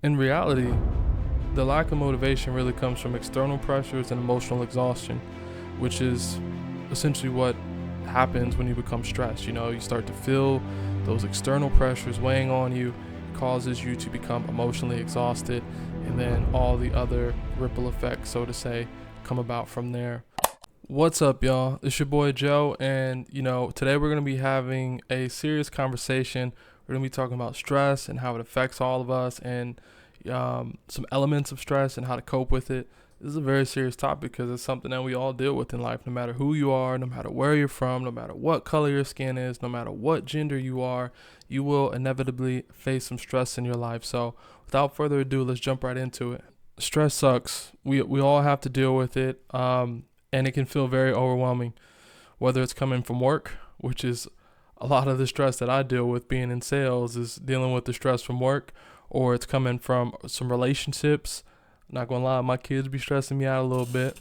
In reality, the lack of motivation really comes from external pressures and emotional exhaustion, which is essentially what happens when you become stressed. You start to feel those external pressures weighing on you, causes you to become emotionally exhausted, and then all the other ripple effects, so to say, come about from there. What's up, y'all? It's your boy Joe, and today we're going to be having a serious conversation. We're going to be talking about stress and how it affects all of us, and some elements of stress and how to cope with it. This is a very serious topic because it's something that we all deal with in life, no matter who you are, no matter where you're from, no matter what color your skin is, no matter what gender you are, you will inevitably face some stress in your life. So without further ado, let's jump right into it. Stress sucks. We all have to deal with it, and it can feel very overwhelming, whether it's coming from work, which is a lot of the stress that I deal with being in sales is dealing with the stress from work, or it's coming from some relationships. Not gonna lie, my kids be stressing me out a little bit,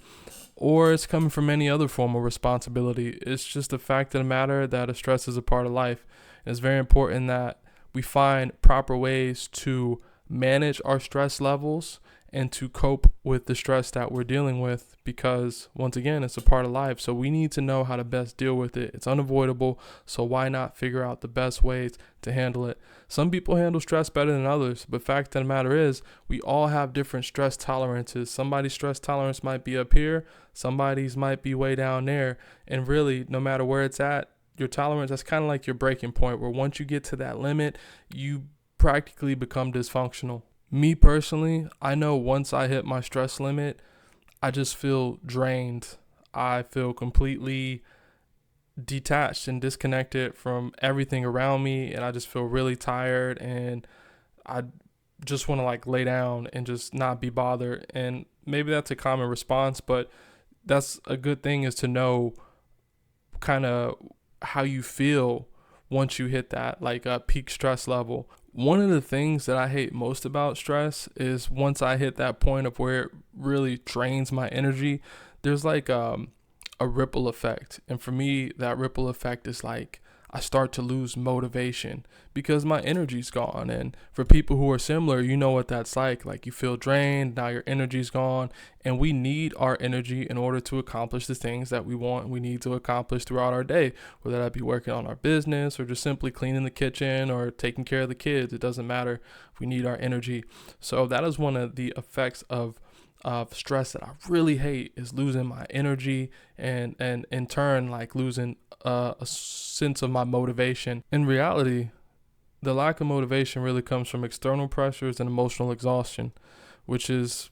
or it's coming from any other form of responsibility. It's just a fact of the matter that a stress is a part of life. And it's very important that we find proper ways to manage our stress levels and to cope with the stress that we're dealing with, because once again, it's a part of life. So we need to know how to best deal with it. It's unavoidable, so why not figure out the best ways to handle it? Some people handle stress better than others, but fact of the matter is, we all have different stress tolerances. Somebody's stress tolerance might be up here, somebody's might be way down there, and really, no matter where it's at, your tolerance, that's kind of like your breaking point, where once you get to that limit, you practically become dysfunctional. Me personally, I know once I hit my stress limit, I just feel drained. I feel completely detached and disconnected from everything around me, and I just feel really tired, and I just want to lay down and just not be bothered. And maybe that's a common response, but that's a good thing, is to know kind of how you feel once you hit that peak stress level. One of the things that I hate most about stress is once I hit that point of where it really drains my energy, there's a ripple effect. And for me, that ripple effect is I start to lose motivation because my energy's gone. And for people who are similar, you know what that's like. You feel drained, now your energy's gone, and we need our energy in order to accomplish the things that we want we need to accomplish throughout our day, whether that be working on our business or just simply cleaning the kitchen or taking care of the kids. It doesn't matter. We need our energy. So that is one of the effects of stress that I really hate, is losing my energy, and in turn losing a sense of my motivation. In reality, the lack of motivation really comes from external pressures and emotional exhaustion, which is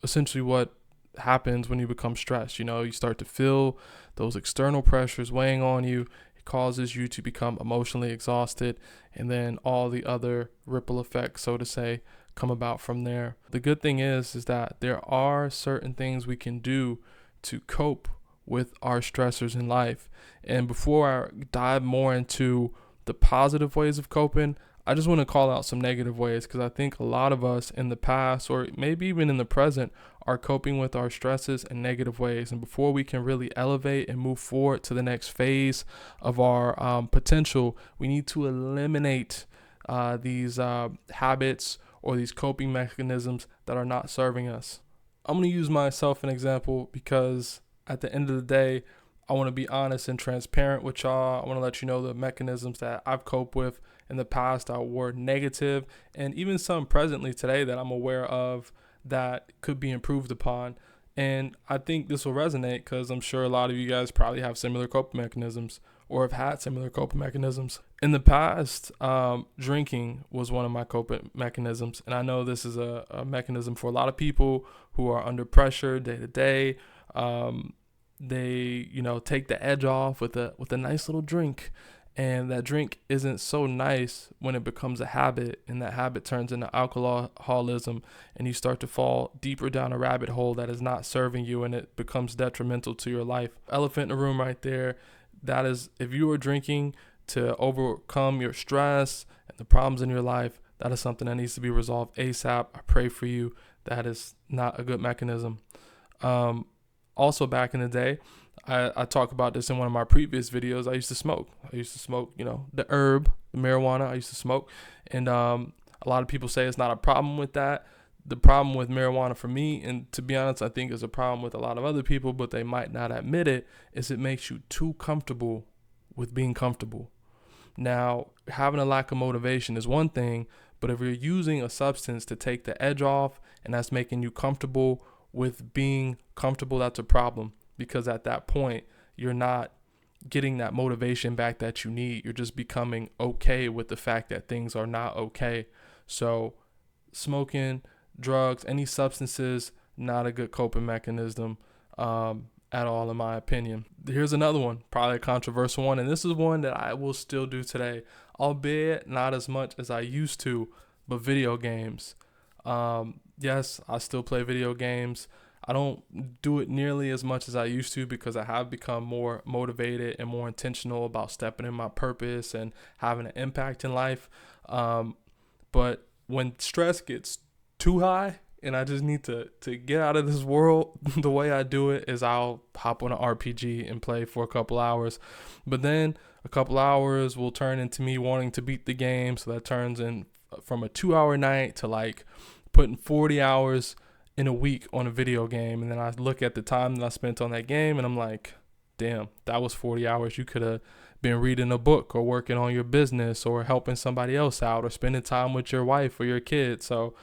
essentially what happens when you become stressed. You start to feel those external pressures weighing on you. It causes you to become emotionally exhausted, and then all the other ripple effects, so to say, come about from there. The good thing is that there are certain things we can do to cope with our stressors in life. And before I dive more into the positive ways of coping, I just want to call out some negative ways, because I think a lot of us in the past, or maybe even in the present, are coping with our stresses in negative ways. And before we can really elevate and move forward to the next phase of our potential, we need to eliminate these habits or these coping mechanisms that are not serving us. I'm going to use myself an example, because at the end of the day, I want to be honest and transparent with y'all. I want to let you know the mechanisms that I've coped with in the past that were negative, and even some presently today that I'm aware of that could be improved upon. And I think this will resonate because I'm sure a lot of you guys probably have similar coping mechanisms or have had similar coping mechanisms. In the past, drinking was one of my coping mechanisms. And I know this is a mechanism for a lot of people who are under pressure day to day. They, take the edge off with a nice little drink. And that drink isn't so nice when it becomes a habit, and that habit turns into alcoholism, and you start to fall deeper down a rabbit hole that is not serving you, and it becomes detrimental to your life. Elephant in the room right there. That is, if you are drinking to overcome your stress and the problems in your life, that is something that needs to be resolved ASAP. I pray for you. That is not a good mechanism. Also, back in the day, I talk about this in one of my previous videos. I used to smoke, the herb, the marijuana I used to smoke. And A lot of people say it's not a problem with that. The problem with marijuana for me, and to be honest, I think is a problem with a lot of other people, but they might not admit it, is it makes you too comfortable with being comfortable. Now, having a lack of motivation is one thing, but if you're using a substance to take the edge off and that's making you comfortable with being comfortable, that's a problem, because at that point, you're not getting that motivation back that you need. You're just becoming okay with the fact that things are not okay. So smoking, drugs, any substances, not a good coping mechanism at all, in my opinion. Here's another one, probably a controversial one, and this is one that I will still do today, albeit not as much as I used to, but video games. Yes, I still play video games. I don't do it nearly as much as I used to because I have become more motivated and more intentional about stepping in my purpose and having an impact in life. But when stress gets too high and I just need to get out of this world, the way I do it is I'll hop on an RPG and play for a couple hours. But then a couple hours will turn into me wanting to beat the game. So that turns in from a 2-hour night to like putting 40 hours in a week on a video game. And then I look at the time that I spent on that game and I'm like, damn, that was 40 hours. You could have been reading a book or working on your business or helping somebody else out or spending time with your wife or your kids. So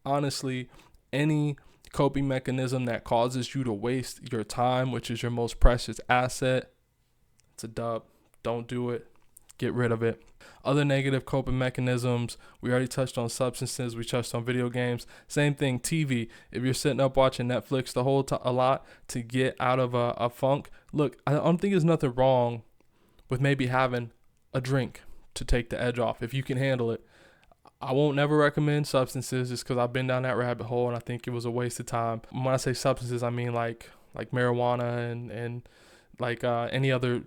honestly, any coping mechanism that causes you to waste your time, which is your most precious asset, it's a dub. Don't do it. Get rid of it. Other negative coping mechanisms, we already touched on substances, we touched on video games. Same thing, TV. If you're sitting up watching Netflix the whole time a lot to get out of a funk, look, I don't think there's nothing wrong with maybe having a drink to take the edge off if you can handle it. I won't never recommend substances just because I've been down that rabbit hole and I think it was a waste of time. When I say substances, I mean like marijuana and like any other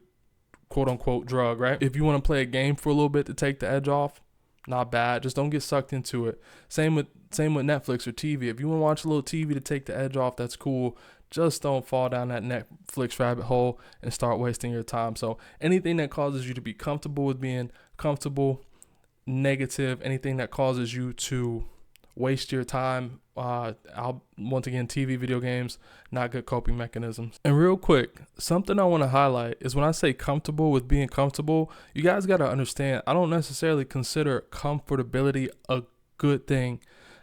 quote unquote drug, right? If you want to play a game for a little bit to take the edge off, not bad. Just don't get sucked into it. Same with Netflix or TV. If you want to watch a little TV to take the edge off, that's cool. Just don't fall down that Netflix rabbit hole and start wasting your time. So anything that causes you to be comfortable with being comfortable, negative, anything that causes you to waste your time, once again, TV, video games, not good coping mechanisms. And real quick, something I want to highlight is when I say comfortable with being comfortable, you guys got to understand, I don't necessarily consider comfortability a good thing.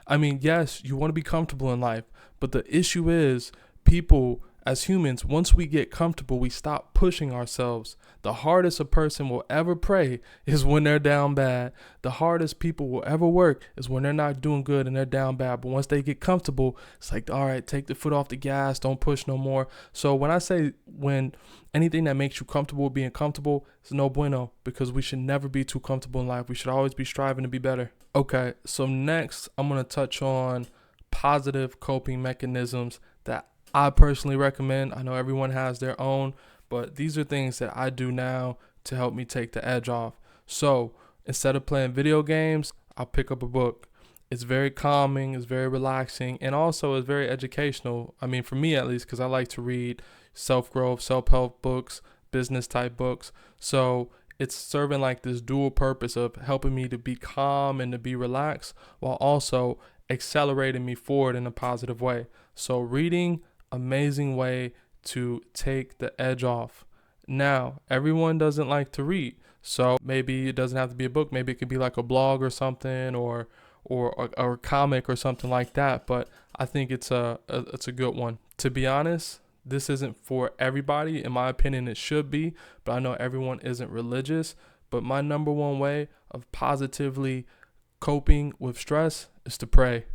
I mean, yes, you want to be comfortable in life, but the issue is people as humans, once we get comfortable, we stop pushing ourselves. The hardest a person will ever pray is when they're down bad. The hardest people will ever work is when they're not doing good and they're down bad. But once they get comfortable, it's like, all right, take the foot off the gas, don't push no more. So when I say when anything that makes you comfortable being comfortable, it's no bueno, because we should never be too comfortable in life. We should always be striving to be better. Okay, so next I'm going to touch on positive coping mechanisms that I personally recommend. I know everyone has their own, but these are things that I do now to help me take the edge off. So instead of playing video games, I'll pick up a book. It's very calming, it's very relaxing, and also it's very educational. I mean, for me at least, because I like to read self-growth, self-help books, business type books. So it's serving like this dual purpose of helping me to be calm and to be relaxed while also accelerating me forward in a positive way. So reading, amazing way to take the edge off. Now, everyone doesn't like to read, so maybe it doesn't have to be a book. Maybe it could be like a blog or something, or a comic or something like that. But I think it's a good one. To be honest, this isn't for everybody. In my opinion, it should be, but I know everyone isn't religious. But my number one way of positively coping with stress is to pray.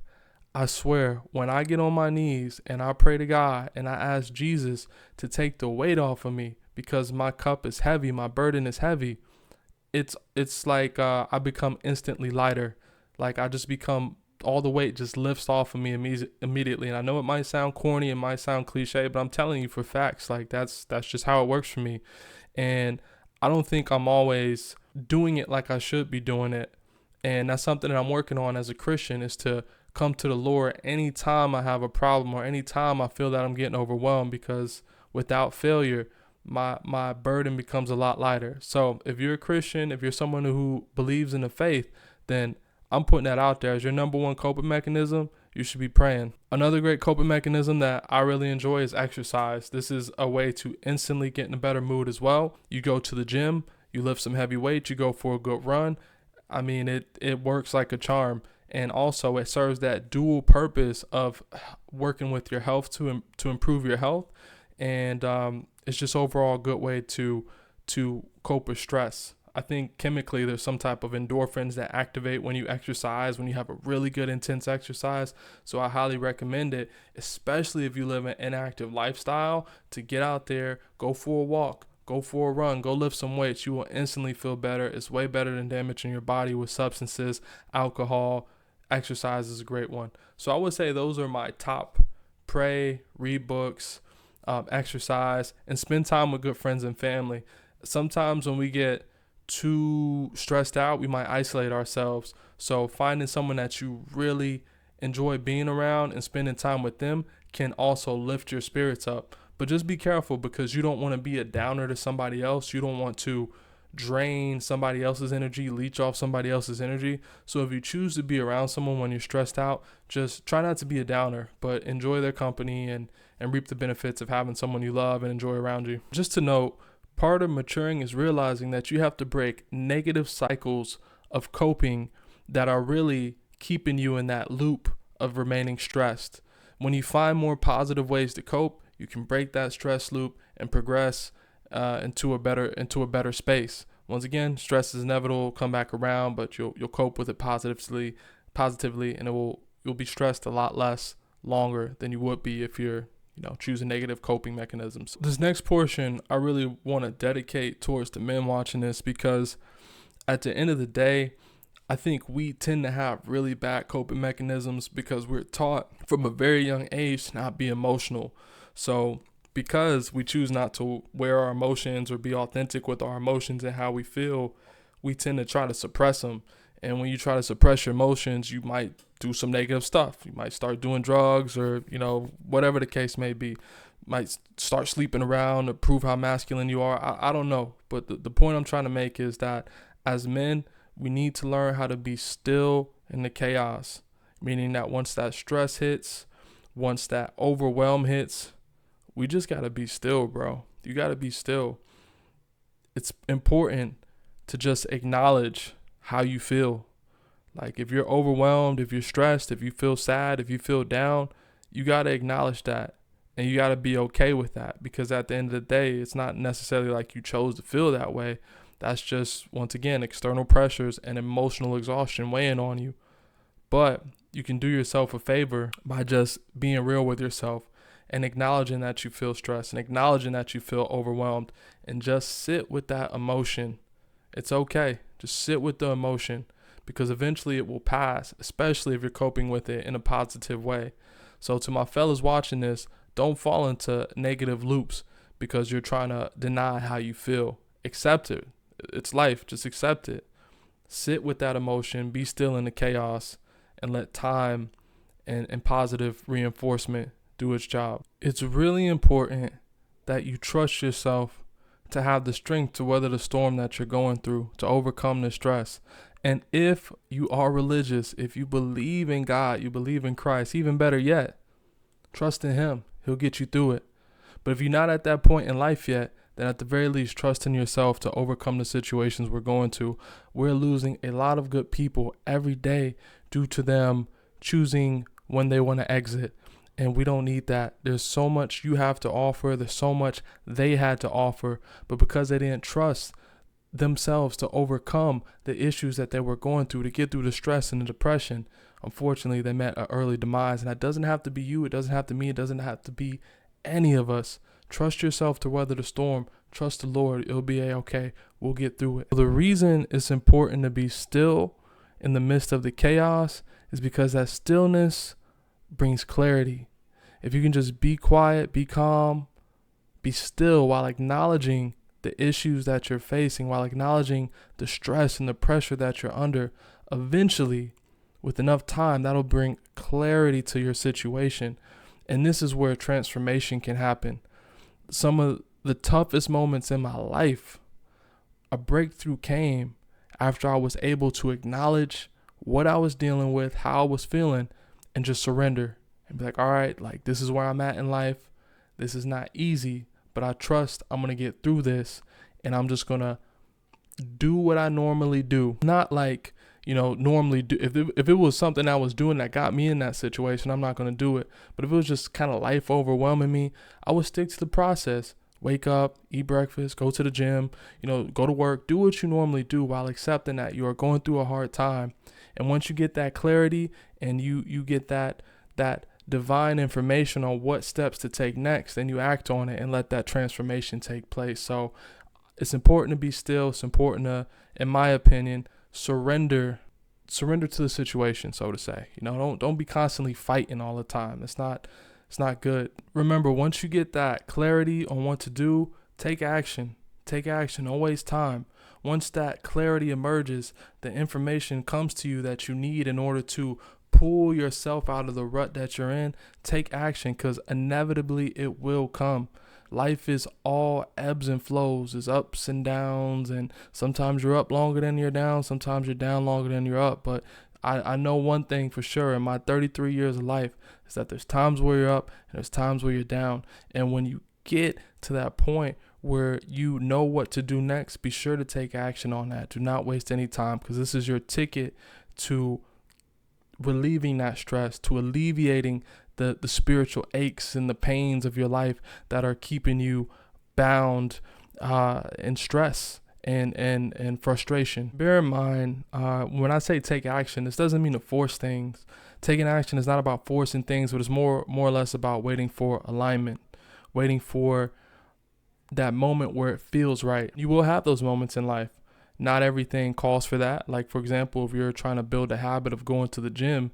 I swear, when I get on my knees and I pray to God and I ask Jesus to take the weight off of me because my cup is heavy, my burden is heavy, it's like I become instantly lighter. Like I just become, all the weight just lifts off of me immediately. And I know it might sound corny, it might sound cliche, but I'm telling you for facts, like that's just how it works for me. And I don't think I'm always doing it like I should be doing it. And that's something that I'm working on as a Christian, is to come to the Lord anytime I have a problem or anytime I feel that I'm getting overwhelmed, because without failure, my burden becomes a lot lighter. So if you're a Christian, if you're someone who believes in the faith, then I'm putting that out there as your number one coping mechanism. You should be praying. Another great coping mechanism that I really enjoy is exercise. This is a way to instantly get in a better mood as well. You go to the gym, you lift some heavy weights, you go for a good run. I mean, it works like a charm. And also it serves that dual purpose of working with your health to improve your health. And it's just overall a good way to cope with stress. I think chemically there's some type of endorphins that activate when you exercise, when you have a really good intense exercise. So I highly recommend it, especially if you live an inactive lifestyle, to get out there, go for a walk, go for a run, go lift some weights. You will instantly feel better. It's way better than damaging your body with substances, alcohol. Exercise is a great one. So I would say those are my top: pray, read books, exercise, and spend time with good friends and family. Sometimes when we get too stressed out, we might isolate ourselves. So finding someone that you really enjoy being around and spending time with them can also lift your spirits up. But just be careful, because you don't want to be a downer to somebody else. You don't want to drain somebody else's energy, leech off somebody else's energy. So if you choose to be around someone when you're stressed out, just try not to be a downer, but enjoy their company and reap the benefits of having someone you love and enjoy around you. Just to note, part of maturing is realizing that you have to break negative cycles of coping that are really keeping you in that loop of remaining stressed. When you find more positive ways to cope, you can break that stress loop and progress into a better space. Once again, stress is inevitable, come back around, but you'll cope with it positively, and you'll be stressed a lot less longer than you would be if you're choosing negative coping mechanisms. This next portion I really want to dedicate towards the men watching this, because at the end of the day, I think we tend to have really bad coping mechanisms because we're taught from a very young age to not be emotional. So because we choose not to wear our emotions or be authentic with our emotions and how we feel, we tend to try to suppress them. And when you try to suppress your emotions, you might do some negative stuff. You might start doing drugs, or, whatever the case may be. Might start sleeping around to prove how masculine you are. I don't know. But the point I'm trying to make is that as men, we need to learn how to be still in the chaos. Meaning that once that stress hits, once that overwhelm hits, we just got to be still, bro. You got to be still. It's important to just acknowledge how you feel. Like if you're overwhelmed, if you're stressed, if you feel sad, if you feel down, you got to acknowledge that. And you got to be okay with that, because at the end of the day, it's not necessarily like you chose to feel that way. That's just, once again, external pressures and emotional exhaustion weighing on you. But you can do yourself a favor by just being real with yourself and acknowledging that you feel stressed and acknowledging that you feel overwhelmed, and just sit with that emotion. It's okay. Just sit with the emotion, because eventually it will pass, especially if you're coping with it in a positive way. So to my fellas watching this, don't fall into negative loops because you're trying to deny how you feel. Accept it. It's life. Just accept it. Sit with that emotion. Be still in the chaos and let time and positive reinforcement do its job. It's really important that you trust yourself to have the strength to weather the storm that you're going through, to overcome the stress. And if you are religious, if you believe in God, you believe in Christ, even better yet, trust in Him. He'll get you through it. But if you're not at that point in life yet, then at the very least, trust in yourself to overcome the situations we're going to. We're losing a lot of good people every day due to them choosing when they want to exit. And we don't need that. There's so much you have to offer. There's so much they had to offer. But because they didn't trust themselves to overcome the issues that they were going through, to get through the stress and the depression, unfortunately, they met an early demise. And that doesn't have to be you. It doesn't have to me. It doesn't have to be any of us. Trust yourself to weather the storm. Trust the Lord. It'll be okay. We'll get through it. The reason it's important to be still in the midst of the chaos is because that stillness brings clarity. If you can just be quiet, be calm, be still while acknowledging the issues that you're facing, while acknowledging the stress and the pressure that you're under, eventually, with enough time, that'll bring clarity to your situation. And this is where transformation can happen. Some of the toughest moments in my life, a breakthrough came after I was able to acknowledge what I was dealing with, how I was feeling, and just surrender and be like, all right, like this is where I'm at in life. This is not easy, but I trust I'm going to get through this, and I'm just going to do what I normally do. Not like, normally do. If it was something I was doing that got me in that situation, I'm not going to do it. But if it was just kind of life overwhelming me, I would stick to the process. Wake up, eat breakfast, go to the gym, go to work, do what you normally do while accepting that you are going through a hard time. And once you get that clarity and you get that divine information on what steps to take next, then you act on it and let that transformation take place. So it's important to be still. It's important to, in my opinion, surrender to the situation, so to say. Don't be constantly fighting all the time. It's not good. Remember, once you get that clarity on what to do, take action. Don't waste time. Once that clarity emerges, the information comes to you that you need in order to pull yourself out of the rut that you're in. Take action, because inevitably it will come. Life is all ebbs and flows. It's ups and downs, and sometimes you're up longer than you're down. Sometimes you're down longer than you're up. But I know one thing for sure in my 33 years of life is that there's times where you're up and there's times where you're down. And when you get to that point where you know what to do next, be sure to take action on that. Do not waste any time, because this is your ticket to relieving that stress, to alleviating the spiritual aches and the pains of your life that are keeping you bound in stress and frustration. Bear in mind, when I say take action, this doesn't mean to force things. Taking action is not about forcing things, but it's more or less about waiting for alignment, waiting for that moment where it feels right. You will have those moments in life. Not everything calls for that. Like, for example, if you're trying to build a habit of going to the gym,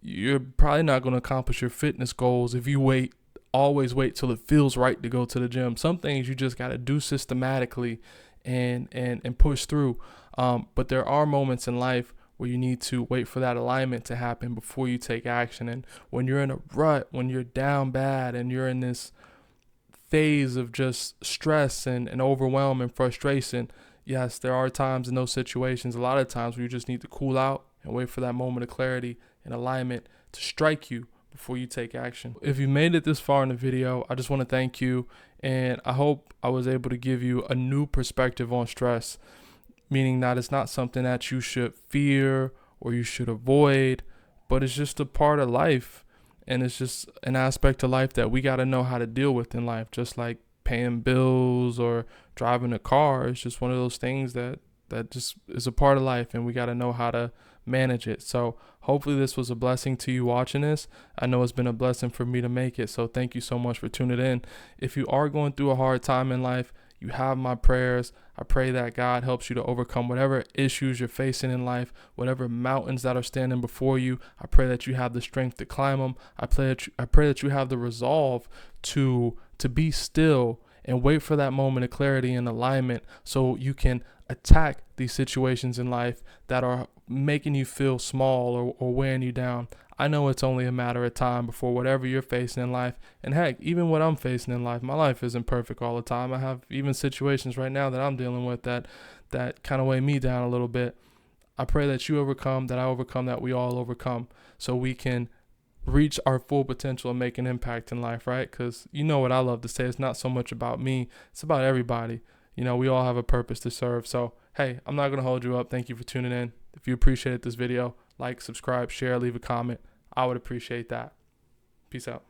you're probably not going to accomplish your fitness goals if you always wait till it feels right to go to the gym. Some things you just got to do systematically and push through. But there are moments in life where you need to wait for that alignment to happen before you take action. And when you're in a rut, when you're down bad and you're in this phase of just stress and overwhelm and frustration, yes, there are times in those situations, a lot of times, where you just need to cool out and wait for that moment of clarity and alignment to strike you before you take action. If you made it this far in the video, I just want to thank you, and I hope I was able to give you a new perspective on stress, meaning that it's not something that you should fear or you should avoid, but it's just a part of life, and it's just an aspect of life that we got to know how to deal with in life, just like paying bills or driving a car. It's just one of those things that just is a part of life, and we got to know how to manage it. So hopefully this was a blessing to you watching this. I know it's been a blessing for me to make it, so thank you so much for tuning in. If you are going through a hard time in life, you have my prayers. I pray that God helps you to overcome whatever issues you're facing in life, whatever mountains that are standing before you. I pray that you have the strength to climb them. I pray that you have the resolve to be still and wait for that moment of clarity and alignment, so you can attack these situations in life that are making you feel small or weighing you down. I know it's only a matter of time before whatever you're facing in life, and heck, even what I'm facing in life, my life isn't perfect all the time. I have even situations right now that I'm dealing with that kind of weigh me down a little bit. I pray that you overcome, that I overcome, that we all overcome, so we can reach our full potential and make an impact in life, right? Because you know what I love to say, it's not so much about me, it's about everybody. We all have a purpose to serve. So, hey, I'm not going to hold you up. Thank you for tuning in. If you appreciated this video, like, subscribe, share, leave a comment. I would appreciate that. Peace out.